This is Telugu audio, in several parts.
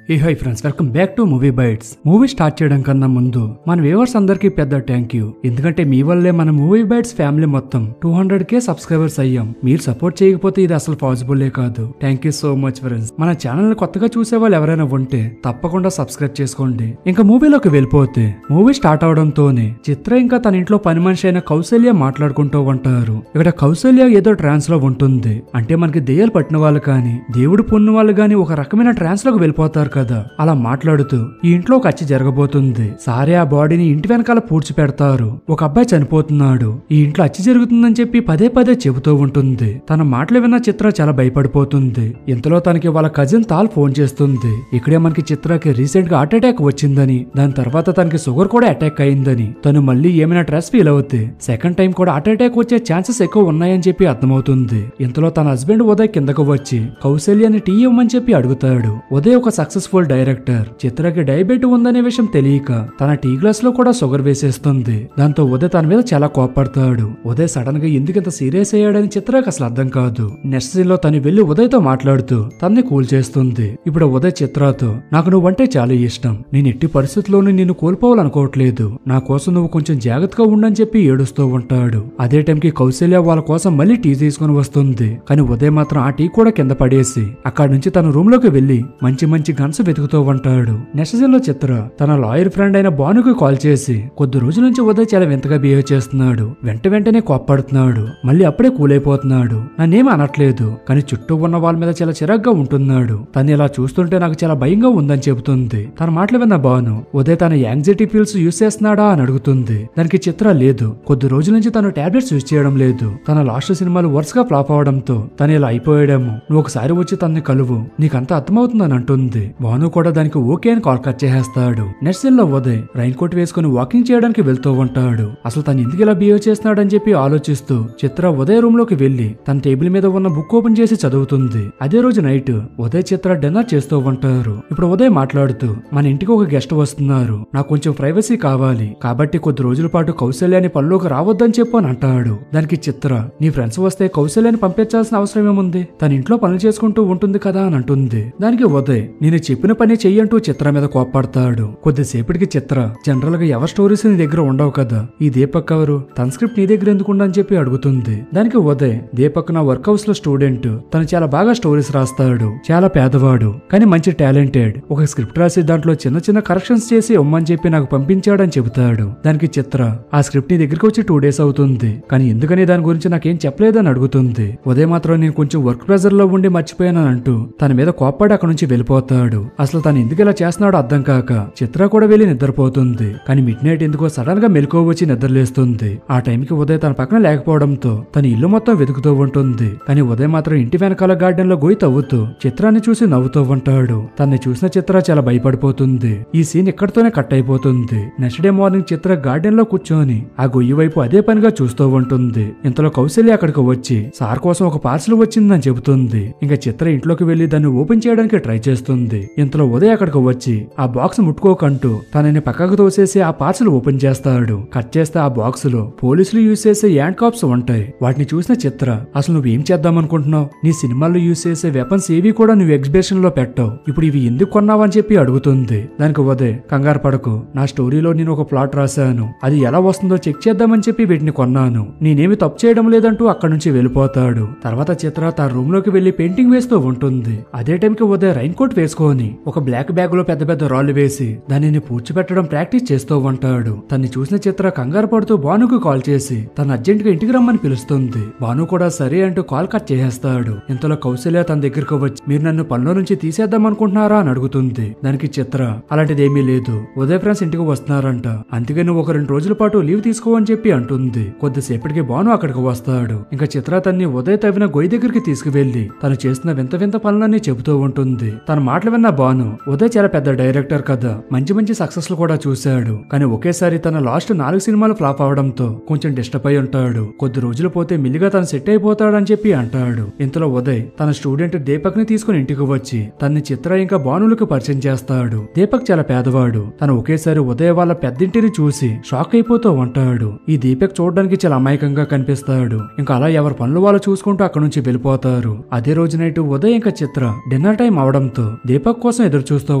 High friends, welcome back to Movie Bytes. Movie start చేయడం కన్నా ముందు మన వ్యూవర్స్ అందరికీ పెద్ద థ్యాంక్ యూ. ఎందుకంటే మీ వల్లే మన మూవీ బైట్స్ ఫ్యామిలీ మొత్తం 200K సబ్స్క్రైబర్స్ అయ్యాం. మీరు సపోర్ట్ చేయకపోతే ఇది అసలు పాసిబుల్లే కాదు. Thank you so much friends. మన ఛానల్ కొత్తగా చూసే వాళ్ళు ఎవరైనా ఉంటే తప్పకుండా సబ్స్క్రైబ్ చేసుకోండి. ఇంకా మూవీలోకి వెళ్ళిపోతే మూవీ స్టార్ట్ అవడంతోనే చిత్ర ఇంకా తన ఇంట్లో పని మనిషి అయిన కౌశల్య మాట్లాడుకుంటూ ఉంటారు. ఇక్కడ కౌశల్య ఏదో ట్రాన్స్ లో ఉంటుంది. అంటే మనకి దెయ్యాలు పట్టిన వాళ్ళు కానీ దేవుడు పొన్న వాళ్ళు గాని ఒక రకమైన ట్రాన్స్ లోకి వెళ్ళిపోతారు కదా. అలా మాట్లాడుతూ ఈ ఇంట్లో ఒక హత్య జరగబోతుంది. సారే ఆ బాడీని ఇంటి వెనకాల పూడ్చి పెడతారు. ఒక అబ్బాయి చనిపోతున్నాడు. ఈ ఇంట్లో హత్య జరుగుతుందని చెప్పి పదే పదే చెబుతూ ఉంటుంది. తన మాటలు విన్న చిత్ర చాలా భయపడిపోతుంది. ఇంతలో తనకి వాళ్ళ కజిన్ తాల్ ఫోన్ చేస్తుంది. ఇక్కడే మనకి చిత్రకి రీసెంట్ గా హార్ట్ అటాక్ వచ్చిందని, దాని తర్వాత తనకి షుగర్ కూడా అటాక్ అయిందని, తను మళ్ళీ ఏమైనా స్ట్రెస్ ఫీల్ అవుతే సెకండ్ టైం కూడా హార్ట్ అటాక్ వచ్చే ఛాన్సెస్ ఎక్కువ ఉన్నాయని చెప్పి అర్థమవుతుంది. ఇంతలో తన హస్బెండ్ ఉదయ్ కిందకు వచ్చి కౌశల్యాన్ని టీ ఇవ్వమని చెప్పి అడుగుతాడు. ఉదయ్ ఒక సక్సెస్ఫుల్ డైరెక్టర్. చిత్రకి డయాబెటిస్ ఉందనే విషయం తెలియక తన టీ గ్లాస్ లో కూడా షుగర్ వేసేస్తుంది. దాంతో ఉదయ్ తన మీద చాలా కోపడతాడు. ఉదయ్ సడన్ గా ఎందుకింత సీరియస్ అయ్యాడని చిత్రకి అసలు అర్థం కాదు. నెక్స్ట్ సీన్ లో తను వెళ్లి ఉదయ్ తో మాట్లాడుతూ తనని కూల్ చేస్తుంది. ఇప్పుడు ఉదయ్ చిత్రతో నాకు నువ్వంటే చాలా ఇష్టం. నేను ఎట్టి పరిస్థితుల్లోనూ నిన్ను కోల్పోవాలనుకోవట్లేదు. నా కోసం నువ్వు కొంచెం జాగ్రత్తగా ఉండని చెప్పి ఏడుస్తూ ఉంటాడు. అదే టైంకి కౌశల్య వాళ్ళ కోసం మళ్ళీ టీ తీసుకుని వస్తుంది. కానీ ఉదయ్ మాత్రం ఆ టీ కూడా కింద పడేసి అక్కడి నుంచి తన రూమ్ లోకి వెళ్లి మంచి మంచి గన్స్ వెతుకుతూ ఉంటాడు. నెక్స్ట్ సీన్ లో చిత్ర తన లాయర్ ఫ్రెండ్ అయిన భానుకి కాల్ చేసి కొద్ది రోజుల నుంచి ఉదయ్ చాలా వింతగా బిహేవ్ చేస్తున్నాడు. వెంటనే కోప్పడుతున్నాడు. మళ్ళీ అప్పుడే కూల్ అయిపోతున్నాడు. నన్నేమీ అనట్లేదు, కానీ చుట్టూ ఉన్న వాళ్ళ మీద చాలా చిరాగ్గా ఉంటున్నాడు. తను ఇలా చూస్తుంటే నాకు చాలా భయంగా ఉందని చెబుతుంది. తన మాటలు విన్న భాను ఉదయ్ తన యాంగ్జైటీ పిల్స్ యూస్ చేస్తున్నాడా అని అడుగుతుంది. దానికి చిత్ర లేదు, కొద్ది రోజుల నుంచి తను టాబ్లెట్స్ యూజ్ చేయడం లేదు. తన లాస్ట్ సినిమాలు వరుసగా ఫ్లాప్ అవడంతో తను ఇలా అయిపోయాడేమో. నువ్వు ఒకసారి వచ్చి తనని కలువు, నీకంతా అర్థమవుతుందని అంటుంది. భాను కూడా దానికి ఓకే అని కాల్ కట్ చేసేస్తాడు. నెక్స్ట్ సీన్ లో ఉదయ్ రైన్ కోట్ వేసుకుని వాకింగ్ చేయడానికి వెళ్తూ ఉంటాడు. అసలు తను ఎందుకు ఇలా బిహేవ్ చేస్తున్నాడు అని చెప్పి ఆలోచిస్తూ చిత్ర ఉదయ్ రూమ్ లోకి వెళ్లి తన టేబుల్ మీద ఉన్న బుక్ ఓపెన్ చేసి చదువుతుంది. అదే రోజు నైట్ ఉదయ్ చిత్ర డిన్నర్ చేస్తూ ఉంటారు. ఇప్పుడు ఉదయ్ మాట్లాడుతూ మన ఇంటికి ఒక గెస్ట్ వస్తున్నారు, నాకు కొంచెం ప్రైవసీ కావాలి, కాబట్టి కొద్ది రోజుల పాటు కౌశల్యాన్ని పనిలోకి రావద్దని చెప్పు అని అంటాడు. దానికి చిత్ర నీ ఫ్రెండ్స్ వస్తే కౌశల్యాన్ని పంపించాల్సిన అవసరం ఏముంది, తన ఇంట్లో పనులు చేసుకుంటూ ఉంటుంది కదా అని అంటుంది. దానికి ఉదయ్ నేను చెప్పిన పని చెయ్యంటూ చిత్ర మీద కోప్పడతాడు. కొద్దిసేపటికి చిత్ర జనరల్ గా ఎవరి స్టోరీస్ నీ దగ్గర ఉండవు కదా, ఈ దీపక్ ఎవరు, తన స్క్రిప్ట్ నీ దగ్గర ఎందుకుండని చెప్పి అడుగుతుంది. దానికి ఉదయ్ దీపక్ నా వర్క్ హౌస్ లో స్టూడెంట్, తను చాలా బాగా స్టోరీస్ రాస్తాడు, చాలా పేదవాడు కానీ మంచి టాలెంటెడ్. ఒక స్క్రిప్ట్ రాసి దాంట్లో చిన్న చిన్న కరెక్షన్స్ చేసి ఇమ్మని చెప్పి నాకు పంపించాడని చెబుతాడు. దానికి చిత్ర ఆ స్క్రిప్ట్ నీ దగ్గరికి వచ్చి 2 days అవుతుంది, కానీ ఎందుకని దాని గురించి నాకేం చెప్పలేదని అడుగుతుంది. ఉదయ్ మాత్రం నేను కొంచెం వర్క్ ప్రెజర్ లో ఉండి మర్చిపోయానని అంటూ తన మీద కోప్పడి అక్కడ నుంచి వెళ్ళిపోతాడు. అసలు తను ఎందుకు ఇలా చేస్తున్నాడో అర్థం కాక చిత్ర కూడా వెళ్లి నిద్రపోతుంది. కానీ మిడ్ నైట్ ఎందుకో సడన్ గా మెలకువ వచ్చి నిద్రలేస్తుంది. ఆ టైంకి ఉదయ్ తన పక్కన లేకపోవడంతో తన ఇల్లు మొత్తం వెతుకుతూ ఉంటుంది. కానీ ఉదయ్ మాత్రం ఇంటి వెనకాల గార్డెన్ లో గొయ్యి తవ్వుతూ చిత్రాన్ని చూసి నవ్వుతూ ఉంటాడు. తనని చూసిన చిత్ర చాలా భయపడిపోతుంది. ఈ సీన్ ఇక్కడితోనే కట్ అయిపోతుంది. నెక్స్ట్ డే మార్నింగ్ చిత్ర గార్డెన్ లో కూర్చొని ఆ గొయ్యి వైపు అదే పనిగా చూస్తూ ఉంటుంది. ఇంతలో కౌశల్య అక్కడికి వచ్చి సార్ కోసం ఒక పార్సల్ వచ్చిందని చెబుతుంది. ఇంకా చిత్ర ఇంట్లోకి వెళ్లి దాన్ని ఓపెన్ చేయడానికి ట్రై చేస్తుంది. ఇంతలో ఉదయ్ అక్కడికి వచ్చి ఆ బాక్స్ ముట్టుకోకంటూ తనని పక్కకు తోసేసి ఆ పార్సల్ ఓపెన్ చేస్తాడు. కట్ చేస్తే ఆ బాక్స్ లో పోలీసులు యూజ్ చేసే హ్యాండ్ కాప్స్ ఉంటాయి. వాటిని చూసిన చిత్ర అసలు నువ్వేం చేద్దామనుకుంటున్నావు, నీ సినిమాల్లో యూజ్ చేసే వెపన్స్ ఏవి కూడా నువ్వు ఎగ్జిబిషన్ లో పెట్టావు, ఇప్పుడు ఇవి ఎందుకు కొన్నావని చెప్పి అడుగుతుంది. దానికి ఉదయ్ కంగారు పడకు, నా స్టోరీలో నేను ఒక ప్లాట్ రాశాను, అది ఎలా వస్తుందో చెక్ చేద్దామని చెప్పి వీటిని కొన్నాను, నేనేమి తప్పు చేయడం లేదంటూ అక్కడి నుంచి వెళ్ళిపోతాడు. తర్వాత చిత్ర తన రూమ్ లోకి వెళ్లి పెయింటింగ్ వేస్తూ ఉంటుంది. అదే టైంకి ఉదయ్ రైన్ కోట్ వేసుకొని ఒక బ్లాక్ బ్యాగ్ లో పెద్ద పెద్ద రాళ్లు వేసి దానిని పూడ్చిపెట్టడం ప్రాక్టీస్ చేస్తూ ఉంటాడు. తన్ని చూసిన చిత్ర కంగారు పడుతూ భానుకు కాల్ చేసి తను అర్జెంట్ గా ఇంటికి రమ్మని పిలుస్తుంది. భాను కూడా సరే అంటూ కాల్ కట్ చేసేస్తాడు. ఇంతలో కౌశల్య తన దగ్గరకు వచ్చి మీరు నన్ను పనిలో నుంచి తీసేద్దాం అనుకుంటున్నారా అని అడుగుతుంది. దానికి చిత్ర అలాంటిదేమీ లేదు, ఉదయ్ ఫ్రెండ్స్ ఇంటికి వస్తున్నారంట, అందుకే నువ్వు ఒక 2 రోజుల పాటు లీవ్ తీసుకోవని చెప్పి అంటుంది. కొద్దిసేపటికి భాను అక్కడికి వస్తాడు. ఇంకా చిత్ర తన్ని ఉదయ్ తవ్విన గొయ్యి దగ్గరికి తీసుకువెళ్లి తను చేస్తున్న వింత వింత పనులన్నీ చెబుతూ ఉంటుంది. తన మాటలు విన్న భాను ఉదయ్ చాలా పెద్ద డైరెక్టర్ కదా, మంచి మంచి సక్సెస్ కూడా చూశాడు, కానీ ఒకేసారి తన లాస్ట్ 4 సినిమాలు ఫ్లాప్ అవడంతో కొంచెం డిస్టర్బ్ అయి ఉంటాడు. కొద్ది రోజులు పోతే మిల్లిగా తను సెట్ అయిపోతాడని చెప్పి అంటాడు. ఇంతలో ఉదయ్ తన స్టూడెంట్ దీపక్ ని తీసుకుని ఇంటికి వచ్చి తన్ని చిత్ర ఇంకా భానులకు పరిచయం చేస్తాడు. దీపక్ చాలా పేదవాడు. తను ఒకేసారి ఉదయ్ వాళ్ళ పెద్దింటిని చూసి షాక్ అయిపోతూ ఉంటాడు. ఈ దీపక్ చూడడానికి చాలా అమాయకంగా కనిపిస్తాడు. ఇంకా అలా ఎవరి పనులు వాళ్ళు చూసుకుంటూ అక్కడ నుంచి వెళ్ళిపోతారు. అదే రోజు నైట్ ఉదయ్ ఇంకా చిత్ర డిన్నర్ టైం అవడంతో దీపక్ దీపక్ కోసం ఎదురు చూస్తూ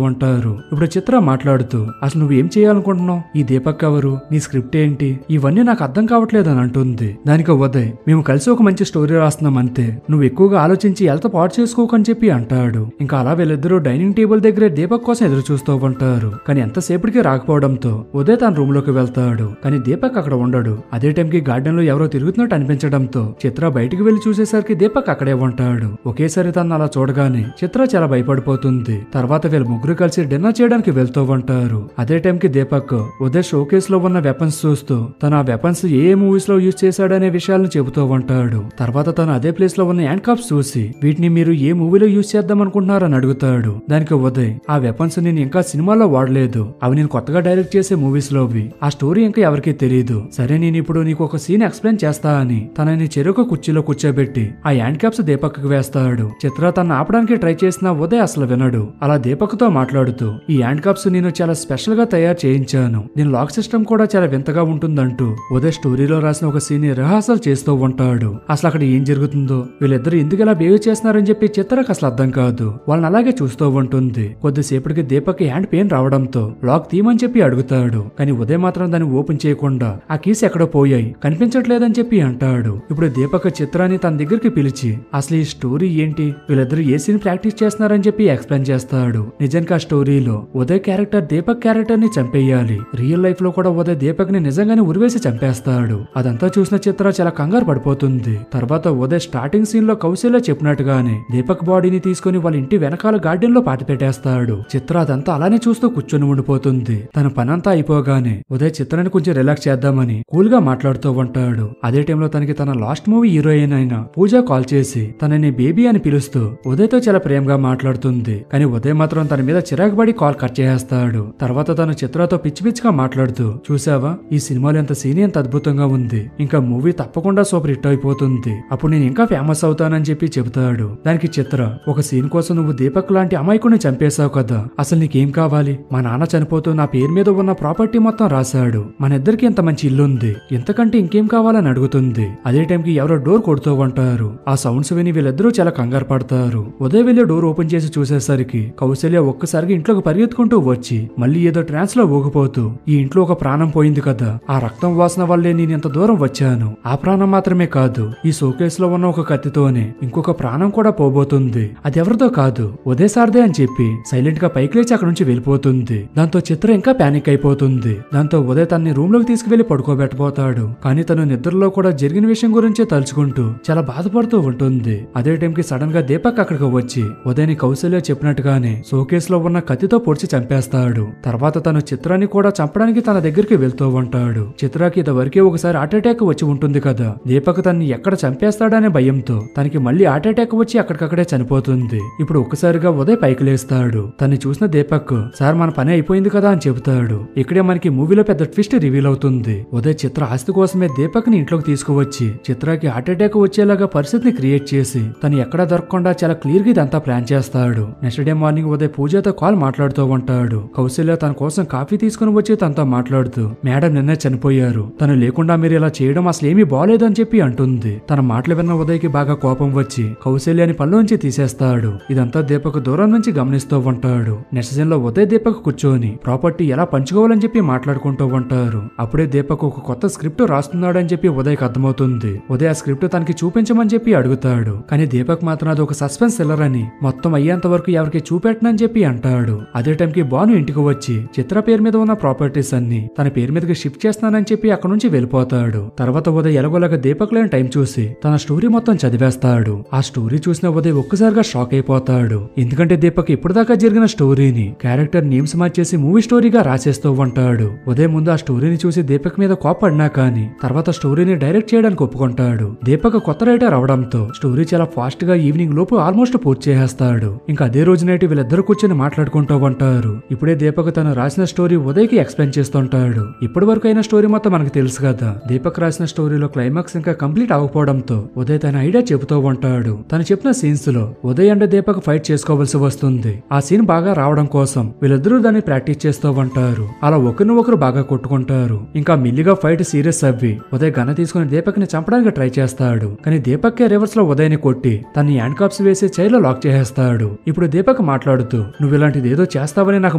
ఉంటారు. ఇప్పుడు చిత్ర మాట్లాడుతూ అసలు నువ్వు ఏం చేయాలనుకుంటున్నావు, ఈ దీపక్ ఎవరు, నీ స్క్రిప్ట్ ఏంటి, ఇవన్నీ నాకు అర్థం కావట్లేదు అని అంటుంది. దానికి ఉదయ్ మేము కలిసి ఒక మంచి స్టోరీ రాస్తున్నాం అంతే, నువ్వు ఎక్కువగా ఆలోచించి ఎంత పాటు చేసుకోకని చెప్పి అంటాడు. ఇంకా అలా వీళ్ళిద్దరూ డైనింగ్ టేబుల్ దగ్గరే దీపక్ కోసం ఎదురు చూస్తూ ఉంటారు. కానీ ఎంతసేపటికి రాకపోవడంతో ఉదయ్ తన రూమ్ లోకి వెళ్తాడు. కానీ దీపక్ అక్కడ ఉండడు. అదే టైంకి గార్డెన్ లో ఎవరో తిరుగుతున్నట్టు అనిపించడంతో చిత్ర బయటికి వెళ్లి చూసేసరికి దీపక్ అక్కడే ఉంటాడు. ఒకేసారి తను అలా చూడగానే చిత్ర చాలా భయపడిపోతుంది. తర్వాత వీళ్ళు ముగ్గురు కలిసి డిన్నర్ చేయడానికి వెళ్తూ ఉంటారు. అదే టైంకి దీపక్ ఉదయ్ షోకేస్ లో ఉన్న వెపన్స్ చూస్తూ తను ఆ వెపన్స్ ఏ మూవీస్ లో యూజ్ చేశాడనే విషయాలను చెబుతూ ఉంటాడు. తర్వాత తను అదే ప్లేస్ లో ఉన్న హ్యాండ్ కప్స్ చూసి వీటిని మీరు ఏ మూవీలో యూజ్ చేద్దాం అనుకుంటున్నారని అడుగుతాడు. దానికి ఉదయ్ ఆ వెపన్స్ నేను ఇంకా సినిమాలో వాడలేదు, అవి నేను కొత్తగా డైరెక్ట్ చేసే మూవీస్ లోవి, ఆ స్టోరీ ఇంకా ఎవరికీ తెలియదు, సరే నేను ఇప్పుడు నీకు ఒక సీన్ ఎక్స్ప్లెయిన్ చేస్తా అని తనని చెరొక కుర్చీలో కూర్చోబెట్టి ఆ హ్యాండ్ క్యాప్స్ దీపక్ కి వేస్తాడు. చిత్ర తను ఆపడానికి ట్రై చేసిన ఉదయ్ అసలు వినడు. అలా దీపక్ తో మాట్లాడుతూ ఈ హ్యాండ్ కప్స్ నేను చాలా స్పెషల్ గా తయారు చేయించాను, దీని లాక్ సిస్టమ్ కూడా చాలా వింతగా ఉంటుందంటూ ఉదయ్ స్టోరీలో రాసిన ఒక సీన్ ని రిహార్సల్ చేస్తూ ఉంటాడు. అసలు అక్కడ ఏం జరుగుతుందో, వీళ్ళిద్దరు ఎందుకు ఇలా బిహేవ్ చేస్తున్నారని చెప్పి చిత్రకు అసలు అర్థం కాదు. వాళ్ళని అలాగే చూస్తూ ఉంటుంది. కొద్దిసేపటికి దీపక్ హ్యాండ్ పెయిన్ రావడంతో లాక్ తీయమని చెప్పి అడుగుతాడు. కానీ ఉదయ్ మాత్రం దాన్ని ఓపెన్ చేయకుండా ఆ కీస్ ఎక్కడో పోయాయి, కనిపించట్లేదని చెప్పి అంటాడు. ఇప్పుడు దీపక్ చిత్రాన్ని తన దగ్గరికి పిలిచి అసలు ఈ స్టోరీ ఏంటి, వీళ్ళిద్దరు ఏ సీన్ ప్రాక్టీస్ చేస్తున్నారని చెప్పి ఎక్స్ప్లెయిన్ చేస్తాడు. నిజానికి ఆ స్టోరీలో ఉదయ్ క్యారెక్టర్ దీపక్ క్యారెక్టర్ ని చంపేయాలి, రియల్ లైఫ్ లో కూడా ఉదయ్ దీపక్ ని నిజంగానే ఉరివేసి చంపేస్తాడు. అదంతా చూసిన చిత్ర చాలా కంగారు పడిపోతుంది. తర్వాత ఉదయ్ స్టార్టింగ్ సీన్ లో కౌశల్య చెప్పినట్టుగానే దీపక్ బాడీని తీసుకుని వాళ్ళ ఇంటి వెనకాల గార్డెన్ లో పాతి పెట్టేస్తాడు. చిత్ర అదంతా అలానే చూస్తూ కూర్చొని ఉండిపోతుంది. తన పనంతా అయిపోగానే ఉదయ్ చిత్రాన్ని కొంచెం రిలాక్స్ చేద్దామని కూల్ గా మాట్లాడుతూ ఉంటాడు. అదే టైంలో తనకి తన లాస్ట్ మూవీ హీరోయిన్ అయిన పూజ కాల్ చేసి తనని బేబీ అని పిలుస్తూ ఉదయ్ తో చాలా ప్రేమగా మాట్లాడుతుంది. కానీ ఉదయ్ మాత్రం తన మీద చిరాకు పడి కాల్ కట్ చేస్తాడు. తర్వాత తను చిత్రతో పిచ్చి పిచ్చిగా మాట్లాడుతూ చూసావా ఈ సినిమాలో ఎంత సీన్ ఎంత అద్భుతంగా ఉంది, ఇంకా మూవీ తప్పకుండా సూపర్ హిట్ అయిపోతుంది, అప్పుడు నేను ఇంకా ఫేమస్ అవుతానని చెప్పి చెబుతాడు. దానికి చిత్ర ఒక సీన్ కోసం నువ్వు దీపక్ లాంటి అమాయకుడిని చంపేశావు కదా, అసలు నీకేం కావాలి, మా నాన్న చనిపోతూ నా పేరు మీద ఉన్న ప్రాపర్టీ మొత్తం రాశాడు, మన ఇద్దరికి ఎంత మంచి ఇల్లు ఉంది, ఎంతకంటే ఇంకేం కావాలని అడుగుతుంది. అదే టైంకి ఎవరో డోర్ కొడుతూ ఉంటారు. ఆ సౌండ్స్ విని వీళ్ళిద్దరూ చాలా కంగారు పడతారు. ఉదయ్ వెళ్ళి డోర్ ఓపెన్ చేసి చూసేసరికి కౌశల్య ఒక్కసారిగా ఇంట్లోకి పరిగెత్తుకుంటూ వచ్చి మళ్ళీ ఏదో ట్రాన్స్ లో ఊగిపోతూ ఈ ఇంట్లో ఒక ప్రాణం పోయింది కదా, ఆ రక్తం వాసన వల్లే నేను ఇంత దూరం వచ్చాను, ఆ ప్రాణం మాత్రమే కాదు ఈ షోకేస్ లో ఉన్న ఒక కత్తితోనే ఇంకొక ప్రాణం కూడా పోబోతుంది, అది ఎవరిదో కాదు ఉదయ్ సార్దే అని చెప్పి సైలెంట్ గా పైకి లేచి అక్కడ నుంచి వెళ్ళిపోతుంది. దాంతో చిత్ర ఇంకా పానిక్ అయిపోతుంది. దాంతో ఉదయ్ తనని రూమ్ లోకి తీసుకువెళ్లి పడుకోబెట్టబోతాడు. కానీ తను నిద్రలో కూడా జరిగిన విషయం గురించే తలుచుకుంటూ చాలా బాధపడుతూ ఉంటుంది. అదే టైంకి సడన్ గా దీపక్ అక్కడికి వచ్చి ఉదయ్ని కౌశల్య చెప్పినట్టుగానే షోకేస్ లో ఉన్న కత్తితో పొడిచి చంపేస్తాడు. తర్వాత తను చిత్రాన్ని కూడా చంపడానికి తన దగ్గరికి వెళ్తూ ఉంటాడు. చిత్రాకి ఇదివరకే ఒకసారి హార్ట్ అటాక్ వచ్చి ఉంటుంది కదా, దీపక్ తన్ని ఎక్కడ చంపేస్తాడనే భయంతో తనకి మళ్ళీ హార్ట్ అటాక్ వచ్చి అక్కడికక్కడే చనిపోతుంది. ఇప్పుడు ఒక్కసారిగా ఉదయ్ పైకి లేస్తాడు. తన్ని చూసిన దీపక్ సార్ మన పని అయిపోయింది కదా అని చెబుతాడు. ఇక్కడే మనకి మూవీలో పెద్ద ట్విస్ట్ రివీల్ అవుతుంది. ఉదయ్ చిత్ర ఆస్తి కోసమే దీపక్ ని ఇంట్లోకి తీసుకువచ్చి చిత్రకి హార్ట్ అటాక్ వచ్చేలాగా పరిస్థితిని క్రియేట్ చేసి తను ఎక్కడా దొరకకుండా చాలా క్లియర్ గా ఇదంతా ప్లాన్ చేస్తాడు. నెక్స్ట్ డే మార్నింగ్ ఉదయ్ పూజతో కాల్ మాట్లాడుతూ ఉంటాడు. కౌశల్య తన కోసం కాఫీ తీసుకుని వచ్చి తనతో మాట్లాడుతూ మేడం నిన్నే చనిపోయారు, తను లేకుండా మీరు ఇలా చేయడం అసలు ఏమీ బాలేదు అని చెప్పి అంటుంది. తన మాటలు విన్న ఉదయ్ కి బాగా కోపం వచ్చి కౌశల్యాని పనిలోంచి తీసేస్తాడు. ఇదంతా దీపక్ దూరం నుంచి గమనిస్తూ ఉంటాడు. నెక్స్ట్ సీన్ లో ఉదయ్ దీపక్ కూర్చొని ప్రాపర్టీ ఎలా పంచుకోవాలని చెప్పి మాట్లాడుకుంటూ ఉంటారు. అప్పుడే దీపక్ ఒక కొత్త స్క్రిప్ట్ రాస్తున్నాడు అని చెప్పి ఉదయ్కి అర్థమవుతుంది. ఉదయ్ ఆ స్క్రిప్ట్ తనకి చూపించమని చెప్పి అడుగుతాడు. కానీ దీపక్ మాత్రం అది ఒక సస్పెన్స్ థ్రిల్లర్ అని మొత్తం అయ్యేంత వరకు ఎవరికి చూపెట్టనని చెప్పి అంటాడు. అదే టైంకి భాను ఇంటికి వచ్చి చిత్ర పేరు మీద ఉన్న ప్రాపర్టీస్ అన్ని తన పేరు మీదకి షిఫ్ట్ చేస్తానని చెప్పి అక్కడ నుంచి వెళ్ళిపోతాడు. తర్వాత ఉదయ్ ఎలాగోలాగా దీపక్ లేని టైం చూసి తన స్టోరీ మొత్తం చదివేస్తాడు. ఆ స్టోరీ చూసిన ఉదయ్ ఒక్కసారిగా షాక్ అయిపోతాడు. ఎందుకంటే దీపక్ ఇప్పటిదాకా జరిగిన స్టోరీని క్యారెక్టర్ నేమ్స్ మార్చేసి మూవీ స్టోరీగా రాసేస్తూ ఉంటాడు. ఉదయ్ ముందు ఆ స్టోరీని చూసి దీపక్ మీద కోపడినా కానీ తర్వాత స్టోరీని డైరెక్ట్ చేయడానికి ఒప్పుకుంటాడు. దీపక్ కొత్త రైటర్ అవడంతో స్టోరీ చాలా ఫాస్ట్ గా ఈవినింగ్ లోపు ఆల్మోస్ట్ పూర్తి చేసేస్తాడు. ఇంకా అదే రోజు నైట్ వీళ్ళిద్దరు కూర్చొని మాట్లాడుకుంటూ ఉంటారు. ఇప్పుడే దీపక్ తను రాసిన స్టోరీ ఉదయ్ కి ఎక్స్ప్లెయిన్ చేస్తుంటాడు. ఇప్పటి వరకు అయిన స్టోరీ మొత్తం మనకు తెలుసు కదా, దీపక్ రాసిన స్టోరీలో క్లైమాక్స్ ఇంకా కంప్లీట్ అవ్వకపోవడంతో ఉదయ్ తన ఐడియా చెబుతూ ఉంటాడు. తను చెప్పిన సీన్స్ లో ఉదయ్ అండ్ దీపక్ ఫైట్ చేసుకోవాల్సి వస్తుంది. ఆ సీన్ బాగా రావడం కోసం వీళ్ళిద్దరూ దాన్ని ప్రాక్టీస్ చేస్తూ ఉంటారు. అలా ఒకరిని ఒకరు బాగా కొట్టుకుంటారు. ఇంకా మిల్లిగా ఫైట్ సీరియస్ అవ్వి ఉదయ్ గన్న తీసుకుని దీపక్ ని చంపడానికి ట్రై చేస్తాడు. కానీ దీపక్ రివర్స్ లో ఉదయ్ ని కొట్టి తన హ్యాండ్ కప్స్ వేసి చైర్ లో లాక్ చేసేస్తాడు. ఇప్పుడు దీపక్ మాట్లాడుతూ నువ్వు ఇలాంటిది ఏదో చేస్తావని నాకు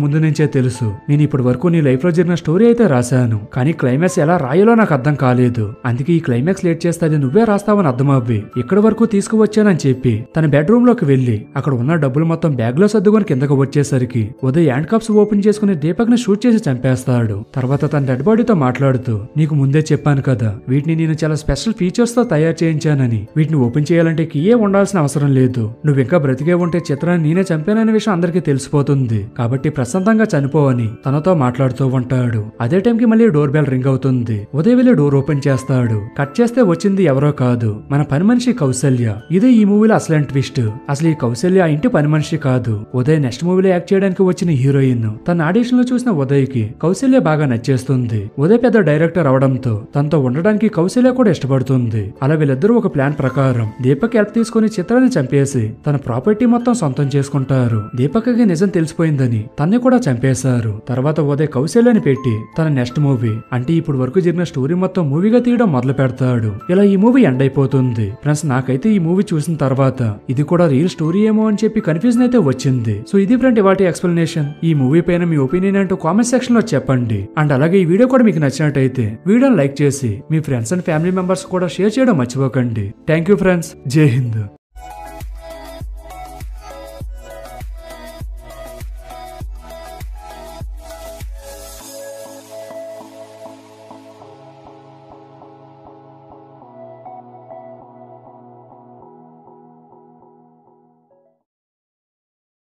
ముందు నుంచే తెలుసు. నేను ఇప్పటి వరకు నీ లైఫ్ లో జరిగిన స్టోరీ అయితే రాశాను, కానీ క్లైమాక్స్ ఎలా రాయాలో నాకు అర్థం కాలేదు. అందుకే ఈ క్లైమాక్స్ లేట్ చేస్తే అది నువ్వే రాస్తావని అర్థమవ్వి ఇక్కడి వరకు తీసుకువచ్చానని చెప్పి తన బెడ్రూమ్ లోకి వెళ్లి అక్కడ ఉన్న డబ్బులు మొత్తం బ్యాగ్ లో సర్దుకొని కిందకు వచ్చేసరికి ఉదయ్ హ్యాండ్ కప్స్ ఓపెన్ చేసుకుని దీపక్ ని షూట్ చేసి చంపేస్తాడు. తర్వాత తన డెడ్ బాడీతో మాట్లాడుతూ నీకు ముందే చెప్పాను కదా, వీటిని నేను చాలా స్పెషల్ ఫీచర్స్ తో తయారు చేయించానని. వీటిని ఓపెన్ చేయాలంటే కీయే ఉండాల్సిన అవసరం లేదు. నువ్వు ఇంకా బ్రతికే ఉంటే చిత్రాన్ని నేనే చంపాననే విషయం అందరికీ తెలిసిపోతుంది, కాబట్టి ప్రశాంతంగా చనిపోవని తనతో మాట్లాడుతూ ఉంటాడు. అదే టైంకి మళ్ళీ డోర్ బెల్ రింగ్ అవుతుంది. ఉదయ్ వెళ్లి డోర్ ఓపెన్ చేస్తాడు. కట్ చేస్తే వచ్చింది ఎవరో కాదు, మన పని మనిషి కౌసల్య. ఇదే ఈ మూవీలో అసలైన ట్విస్ట్. అసలు ఈ కౌసల్య ఆ ఇంటి పని మనిషి కాదు, ఉదయ్ నెక్స్ట్ మూవీలో యాక్ట్ చేయడానికి వచ్చిన హీరోయిన్. తన ఆడిషన్ లో చూసిన ఉదయ్ కి కౌసల్య బాగా నచ్చేస్తుంది. ఉదయ్ పెద్ద డైరెక్టర్ అవడంతో తనతో ఉండడానికి కౌసల్య కూడా ఇష్టపడుతుంది. అలా వీళ్ళిద్దరూ ఒక ప్లాన్ ప్రకారం దీపక్ హెల్ప్ తీసుకుని చిత్రాన్ని చంపేసి తన ప్రాపర్టీ మొత్తం సొంతం చేసుకుంటారు. దీపక్ కి నిజం తెలిసిపోయిందని తన్ని కూడా చంపేశారు. తర్వాత ఉదయ్ కౌశల్యాన్ని పెట్టి తన నెక్స్ట్ మూవీ అంటే ఇప్పుడు వరకు జరిగిన స్టోరీ మొత్తం మూవీగా తీయడం మొదలు పెడతాడు. ఇలా ఈ మూవీ ఎండ్ అయిపోతుంది. ఫ్రెండ్స్, నాకైతే ఈ మూవీ చూసిన తర్వాత ఇది కూడా రియల్ స్టోరీ ఏమో అని చెప్పి కన్ఫ్యూజన్ అయితే వచ్చింది. సో ఇది ఫ్రెండ్ ఇవాటి ఎక్స్ప్లెనేషన్. ఈ మూవీ పైన మీ ఒపీనియన్ అంటూ కామెంట్ సెక్షన్ లో చెప్పండి. అండ్ అలాగే ఈ వీడియో కూడా మీకు నచ్చినట్టయితే వీడియోని లైక్ చేసి మీ ఫ్రెండ్స్ అండ్ ఫ్యామిలీ మెంబర్స్ కూడా షేర్ చేయడం మర్చిపోకండి. Thank you friends. జై హింద్.